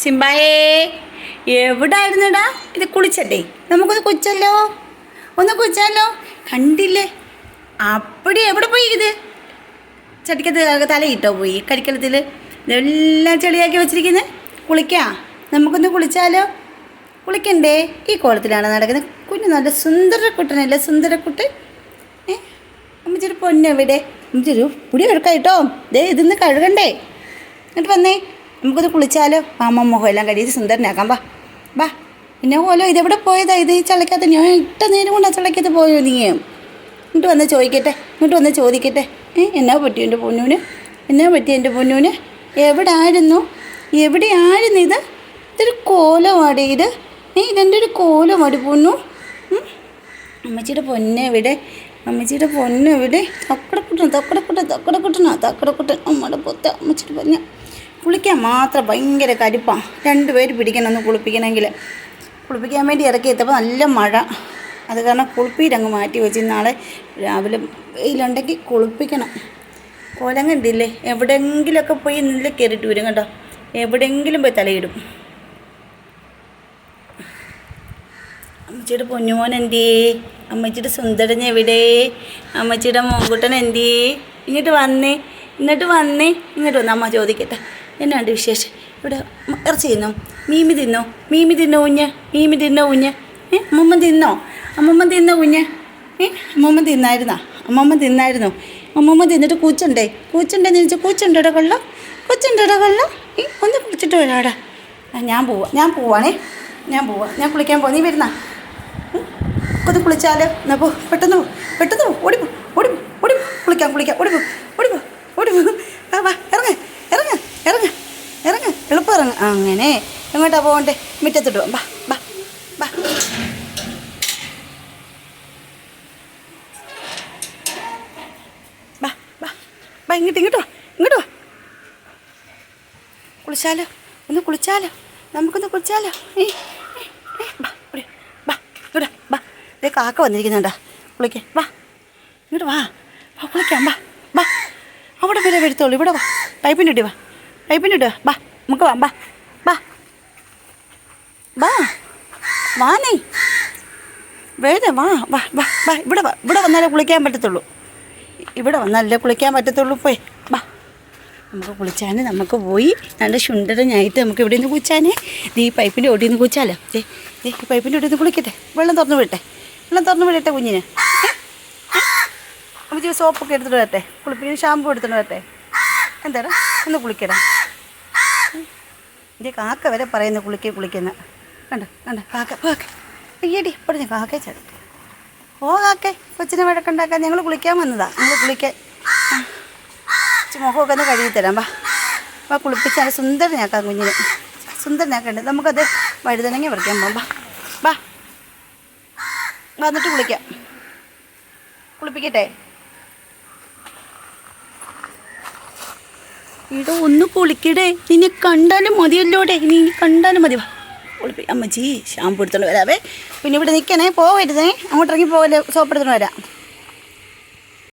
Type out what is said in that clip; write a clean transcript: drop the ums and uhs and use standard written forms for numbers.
സിംബായേ എവിടായിരുന്നടാ? ഇത് കുളിച്ചട്ടെ, നമുക്കൊന്ന് കുച്ചല്ലോ, ഒന്ന് കുച്ചാലോ. കണ്ടില്ലേ അപ്പടി എവിടെ പോയി? ഇത് ചട്ടിക്കത്ത് തലയിട്ടോ പോയി കരിക്കലത്തിൽ ഇതെല്ലാം ചെളിയാക്കി വെച്ചിരിക്കുന്നത്. കുളിക്കാം, നമുക്കൊന്ന് കുളിച്ചാലോ. കുളിക്കണ്ടേ? ഈ കോളത്തിലാണ് നടക്കുന്നത്. കുഞ്ഞ് നല്ല സുന്ദരക്കുട്ടനല്ലേ? സുന്ദരക്കുട്ടൻ. അമ്മച്ചൊരു പൊന്നെവിടെ? അമ്മച്ചൊരു പുടി എടുക്കായിട്ടോ. ദേ ഇതിന്ന് കഴുകണ്ടേ? എന്നിട്ട് വന്നേ, നമുക്കൊന്ന് കുളിച്ചാലോ. അമ്മ മുഖം എല്ലാം കഴിച്ച് സുന്ദരനാക്കാം. വാ വാ. പിന്നെ പോലോ ഇതെവിടെ പോയതാ? ഇത് ഈ ചളക്കകത്ത് ഞാൻ ഇട്ട നേരം കൊണ്ട് ആ ചളക്കകത്ത് പോയോ നീ? ഇങ്ങോട്ട് വന്ന് ചോദിക്കട്ടെ, ഇങ്ങോട്ട് വന്ന് ചോദിക്കട്ടെ. എന്നാ പറ്റി എൻ്റെ പൊന്നൂന്? എന്നാ പറ്റി എൻ്റെ പൊന്നൂന്? എവിടായിരുന്നു ഇത്? ഇതൊരു കോലമാടി ഇത്. ഇതെൻ്റെ ഒരു കോലമാടി പൊന്നു. അമ്മച്ചിയുടെ പൊന്നെവിടെ? അമ്മച്ചിയുടെ പൊന്നെവിടെ? തക്കടക്കുട്ടൻ അമ്മയുടെ പൊത്ത. അമ്മച്ചിയുടെ പൊന്നെ കുളിക്കാൻ മാത്രം ഭയങ്കര കരുപ്പാണ്. 2 പേര് പിടിക്കണം ഒന്ന് കുളിപ്പിക്കണമെങ്കിൽ. കുളിപ്പിക്കാൻ വേണ്ടി ഇറക്കി എത്തപ്പോൾ നല്ല മഴ. അത് കാരണം കുളിപ്പീരങ്ങ് മാറ്റി വെച്ച് നാളെ രാവിലെ വെയിലുണ്ടെങ്കിൽ കുളിപ്പിക്കണം. കോലം കണ്ടില്ലേ? എവിടെയെങ്കിലുമൊക്കെ പോയി ഇന്നലെ കയറിയിട്ട് വരും കേട്ടോ. എവിടെയെങ്കിലും പോയി തലയിടും. അമ്മച്ചിയുടെ പൊന്നുമോൻ എന്തേ? അമ്മച്ചിയുടെ സുന്ദരൻ എവിടെ? അമ്മച്ചിയുടെ മോൻകുട്ടൻ എന്തേ? ഇങ്ങോട്ട് വന്നേ. അമ്മ ചോദിക്കട്ടെ, എന്നാണ്ട് വിശേഷം? ഇവിടെ ഇറച്ചി തിന്നോ? മീമി തിന്നോ കുഞ്ഞ്? അമ്മമ്മ തിന്നോ കുഞ്ഞ്? അമ്മമ്മ തിന്നായിരുന്നോ? അമ്മമ്മ തിന്നിട്ട് കൂച്ചുണ്ടേന്ന് ചോദിച്ചാൽ കൂച്ചുണ്ടോടെ കൊള്ളാം? ഒന്ന് കുളിച്ചിട്ട് വരാടാ. ഞാൻ പോവാണേ. ഞാൻ കുളിക്കാൻ പോവാ. നീ വരുന്ന ഒന്ന് കുളിച്ചാലോ? എന്നാ പോ, പെട്ടെന്ന് ഓടി കുളിക്കാം. ഓടി വാ, ഇറങ്ങ് എളുപ്പം ഇറങ്ങ്. അങ്ങനെ എങ്ങോട്ടാ പോകണ്ടേ? മുറ്റത്തിട്ട് വാ. ഇങ്ങോട്ട് വാ. കുളിച്ചാലോ? നമുക്കൊന്ന് കുളിച്ചാലോ? ഇതേ കാക്ക വന്നിരിക്കുന്നുണ്ടാ. കുളിക്കാൻ വാ. ഇങ്ങോട്ട് വാ, കുളിക്കാം. വാ. അവിടെ വരെ വരുത്തോളൂ. ഇവിടെ വാ. പൈപ്പിൻ്റെ ഇട്ട് വാ. നമുക്ക് വാ നീ വേറെ വാ. ഇവിടെ വന്നാലേ കുളിക്കാൻ പറ്റത്തുള്ളൂ. പോയി വാ. നമുക്ക് കുളിച്ചാൽ നമുക്ക് പോയി നല്ല സുന്ദരനായിട്ട് നമുക്ക് ഇവിടെ നിന്ന് കുളിച്ചാനേ. ഈ പൈപ്പിൻ്റെ ഓടിയിൽ നിന്ന് കുളിച്ചാലോ? ഈ പൈപ്പിൻ്റെ ഓടിയിൽ നിന്ന് കുളിക്കട്ടെ. വെള്ളം തുറന്ന് വിടട്ടെ കുഞ്ഞിന്. നമുക്ക് സോപ്പൊക്കെ എടുത്തിട്ട് വരട്ടെ. കുളിപ്പിക്കുന്ന ഷാമ്പു എടുത്തിട്ട് വരട്ടെ. എന്താടാ ഒന്ന് കുളിക്കടാ. എൻ്റെ കാക്ക വരെ പറയുന്നു കുളിക്കുന്ന. കണ്ട കാക്ക അയ്യടി ഇപ്പോഴും ഞാൻ കാക്കയെ ചേട്ടൻ. കാക്കേ കൊച്ചിനെ വഴക്കുണ്ടാക്കാൻ ഞങ്ങൾ കുളിക്കാൻ വന്നതാ. നിങ്ങൾ കുളിക്കാൻ മുഖമൊക്കെ ഒന്ന് കഴുകി തരാം. വാ കുളിപ്പിച്ചാൽ സുന്ദരനാക്കാം കുഞ്ഞിനെ. സുന്ദരനാക്കണ്ടേ? നമുക്കത് വഴുതനങ്ങ പറിക്കാൻ പോകാം. വാ വന്നിട്ട് കുളിപ്പിക്കട്ടെ. ഇവിടെ ഒന്ന് കുളിക്കടേ. നിന്നെ കണ്ടാലും മതിയല്ലോടെ. നീ കണ്ടാലും മതി. വാ കുളിപ്പി. അമ്മച്ചി ഷാമ്പു എടുത്തോണ്ട് വരാവേ. പിന്നെ ഇവിടെ നിൽക്കണേ, പോവരുതേ. അങ്ങോട്ടിറങ്ങി പോവല്ലേ. സോപ്പ് എടുത്തോണ്ട് വരാം.